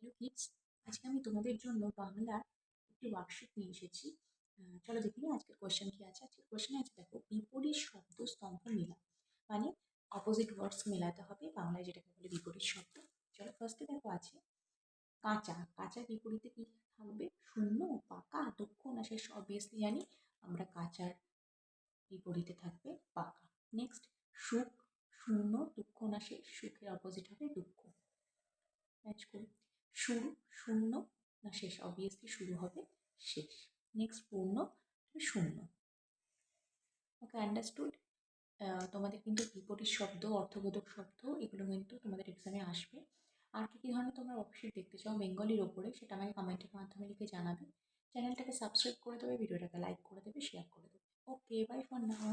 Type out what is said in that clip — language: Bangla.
হ্যালো কিডস, আজকে আমি তোমাদের জন্য বাংলার একটি ওয়ার্কশিট নিয়ে এসেছি। চলো দেখি আজকের কোয়েশ্চেন কি আছে। আজকের কোয়েশ্চেনে আছে, দেখো, বিপরীত শব্দ স্তম্ভ মেলা, মানে অপোজিট ওয়ার্ডস মেলাতে হবে বাংলায়, যেটাকে বলে বিপরীত শব্দ। চলো ফার্স্টে দেখো আছে কাঁচা। কাঁচার বিপরীতে কি থাকবে? শূন্য, পাকা, দক্ষ না শেষ? অবভিয়াসলি জানি আমরা কাঁচার বিপরীতে থাকবে পাকা। নেক্সট, সুখ। শূন্য, দুঃখ না শেষ? সুখের অপোজিট হবে দুঃখ। ম্যাচ করি। শুরু, শূন্য না শেষ? অবভিয়াসলি শুরু হবে শেষ। নেক্সট, পূর্ণ, শূন্য। ওকে, আন্ডারস্টুড। তোমাদের কিন্তু বিপরীত শব্দ, অর্থবোধক শব্দ, এগুলো কিন্তু তোমাদের এক্সামে আসবে। আর কী কী ধরনের তোমরা ওয়ার্কশিট দেখতে চাও বেঙ্গলির ওপরে, সেটা আমাকে কমেন্টের মাধ্যমে লিখে জানাবে। চ্যানেলটাকে সাবস্ক্রাইব করে দেবে, ভিডিওটাকে লাইক করে দেবে, শেয়ার করে দেবে। ওকে, বাই ফর নাও।